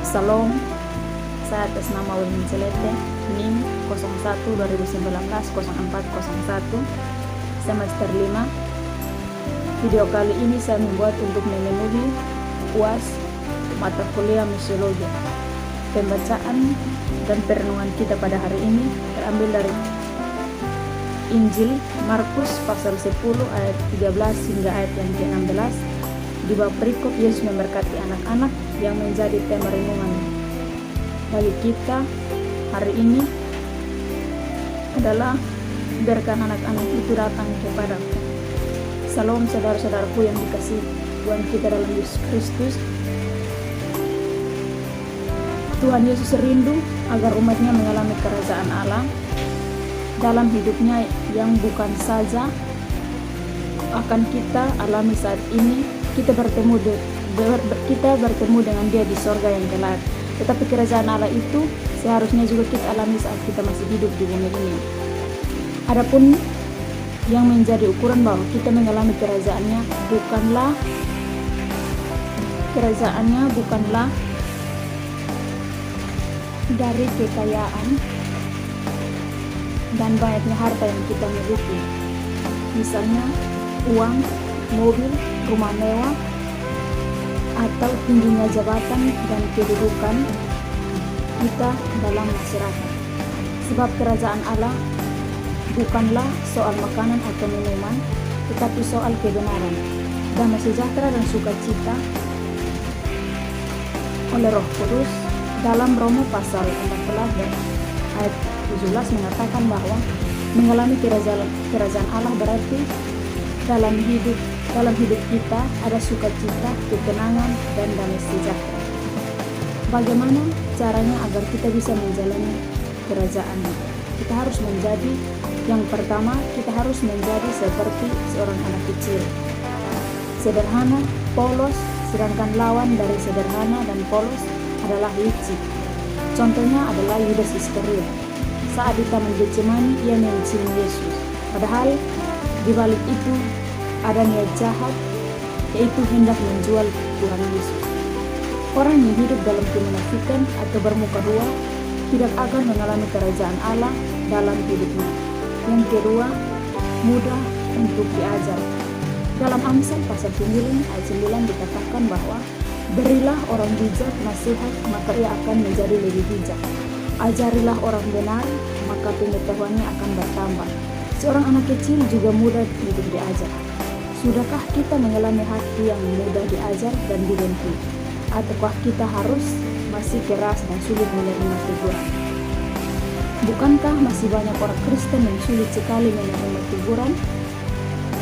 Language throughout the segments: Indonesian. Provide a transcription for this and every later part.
Salom, saya atas nama Wilmin Celete, NIM 01-2019-0401, semester 5. Video kali ini saya membuat untuk memenuhi UAS mata kuliah misiologi. Pembacaan dan perenungan kita pada hari ini terambil dari Injil Markus pasal 10 ayat 13 hingga ayat yang ke-16. Di bab perikop Yesus memberkati anak-anak yang menjadi tema renungan bagi kita hari ini adalah biarkan anak-anak itu datang kepadaku. Salam saudara-saudaraku yang dikasihi Tuhan kita dalam Yesus Kristus. Tuhan Yesus rindu agar umatnya mengalami kerajaan Allah dalam hidupnya yang bukan saja akan kita alami saat ini. Kita bertemu dengan Dia di sorga yang kelak. Tetapi kerajaan Allah itu seharusnya juga kita alami saat kita masih hidup di bumi ini. Adapun yang menjadi ukuran bahwa kita mengalami kerajaannya bukanlah dari kekayaan dan banyaknya harta yang kita miliki. Misalnya uang, mobil, rumah mewah, atau tingginya jabatan dan kedudukan kita dalam masyarakat. Sebab kerajaan Allah bukanlah soal makanan atau minuman, tetapi soal kebenaran, damai sejahtera dan sukacita oleh Roh Kudus. Dalam Roma pasal 14 ayat 17 mengatakan bahwa mengalami kerajaan Allah berarti dalam hidup kita ada sukacita, ketenangan, dan damai sejahtera. Bagaimana caranya agar kita bisa menjalani kerajaannya? Kita harus menjadi, yang pertama, kita harus menjadi seperti seorang anak kecil. Sederhana, polos, sedangkan lawan dari sederhana dan polos adalah licik. Contohnya adalah Yudas Iskariot. Saat di Taman Getsemani, ia mencium Yesus. Padahal di balik itu ada niat jahat, yaitu hendak menjual Tuhan Yesus. Orang yang hidup dalam kemunafikan atau bermuka dua tidak akan mengalami kerajaan Allah dalam hidupnya. Yang kedua, mudah untuk diajar. Dalam Amsal pasal 9 ayat 9 dikatakan bahwa berilah orang bijak nasihat, maka ia akan menjadi lebih bijak. Ajarilah orang benar, maka pengetahuannya akan bertambah. Seorang anak kecil juga mudah untuk diajar. Sudahkah kita mengalami hati yang mudah diajar dan dibenci? Ataukah kita harus masih keras dan sulit menerima teguran? Bukankah masih banyak orang Kristen yang sulit sekali menerima teguran?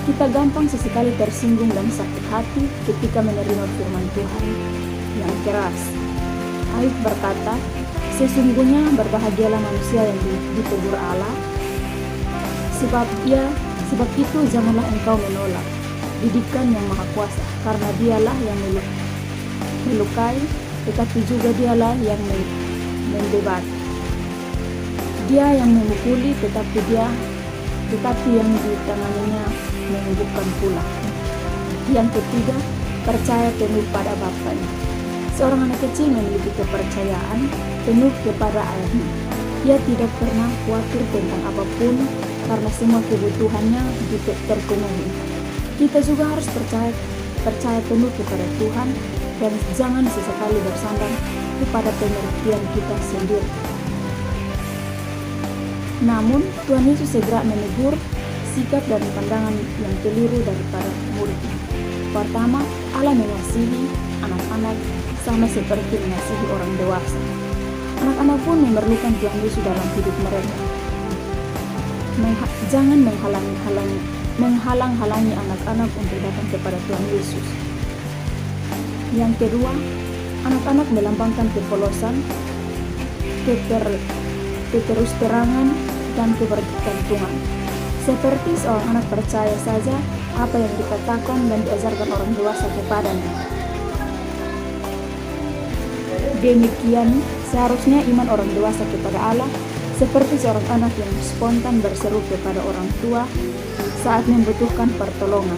Kita gampang sesekali tersinggung dan sakit hati ketika menerima firman Tuhan yang keras. Ayub berkata, sesungguhnya berbahagialah manusia yang ditegur Allah, sebab itu janganlah engkau menolak didikan yang maha kuasa, karena dialah yang melukai, tetapi juga dialah yang membebas. Dia yang memukuli, tetapi yang ditanganinya menyembuhkan pula. Yang ketiga, percaya penuh pada Bapaknya. Seorang anak kecil memiliki kepercayaan penuh kepada ayahnya. Ia tidak pernah khawatir tentang apapun karena semua kebutuhannya terpenuhi. Kita juga harus percaya penuh kepada Tuhan dan jangan sesekali bersandar kepada pengertian kita sendiri. Namun Tuhan Yesus segera menegur sikap dan pandangan yang keliru daripada muridnya. Pertama, Allah mengasihi anak-anak sama seperti mengasihi orang dewasa. Anak-anak pun memerlukan Tuhan Yesus dalam hidup mereka. Jangan menghalang-halangi anak-anak untuk datang kepada Tuhan Yesus. Yang kedua, anak-anak melambangkan kepolosan, keterus-terangan, dan kebergantungan. Seperti seorang anak percaya saja apa yang dikatakan dan diajarkan orang dewasa kepadanya. Demikian seharusnya iman orang dewasa kepada Allah, seperti seorang anak yang spontan berseru kepada orang tua saat membutuhkan pertolongan.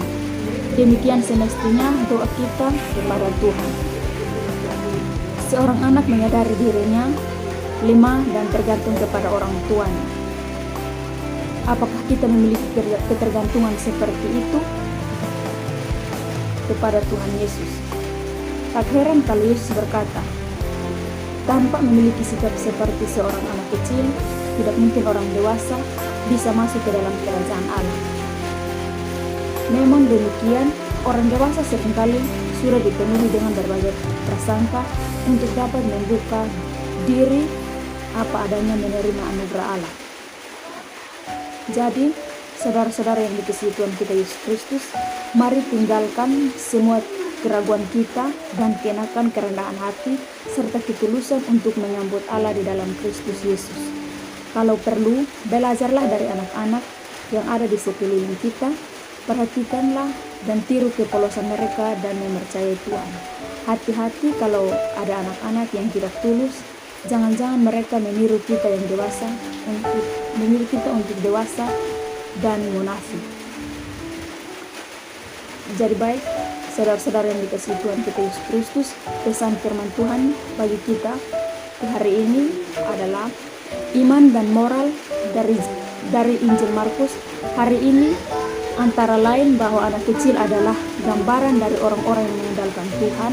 Demikian semestinya doa kita kepada Tuhan. Seorang anak menyadari dirinya lemah dan tergantung kepada orang tuanya. Apakah kita memiliki ketergantungan seperti itu kepada Tuhan Yesus? Tak heran kalau Yesus berkata, tanpa memiliki sikap seperti seorang anak kecil, tidak mungkin orang dewasa bisa masuk ke dalam kerajaan Allah. Memang demikian, orang dewasa seringkali sudah dipenuhi dengan berbagai prasangka untuk dapat membuka diri apa adanya menerima anugerah Allah. Jadi, saudara-saudara yang dikasihi Tuhan kita Yesus Kristus, mari tinggalkan semua keraguan kita dan kenakan kerendahan hati serta ketulusan untuk menyambut Allah di dalam Kristus Yesus. Kalau perlu, belajarlah dari anak-anak yang ada di sekeliling kita, perhatikanlah dan tiru kepolosan mereka dan mempercayai Tuhan. Hati-hati kalau ada anak-anak yang tidak tulus, jangan-jangan mereka meniru kita yang dewasa untuk dewasa dan munafik. Jadi baik, saudara-saudara yang dikasihi Tuhan kita Yesus Kristus, pesan firman Tuhan bagi kita di hari ini adalah iman dan moral dari Injil Markus. Hari ini antara lain bahwa anak kecil adalah gambaran dari orang-orang yang mengandalkan Tuhan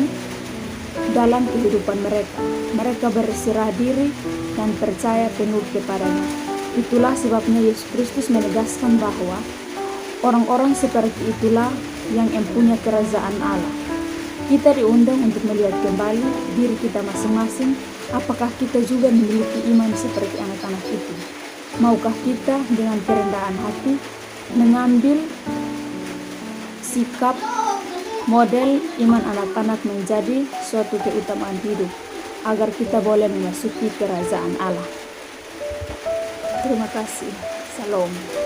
dalam kehidupan mereka. Mereka berserah diri dan percaya penuh kepadanya. Itulah sebabnya Yesus Kristus menegaskan bahwa orang-orang seperti itulah yang mempunyai kerajaan Allah. Kita diundang untuk melihat kembali diri kita masing-masing. Apakah kita juga memiliki iman seperti anak-anak itu? Maukah kita dengan kerendahan hati mengambil sikap model iman anak-anak menjadi suatu keutamaan hidup agar kita boleh memasuki kerajaan Allah? Terima kasih. Salam.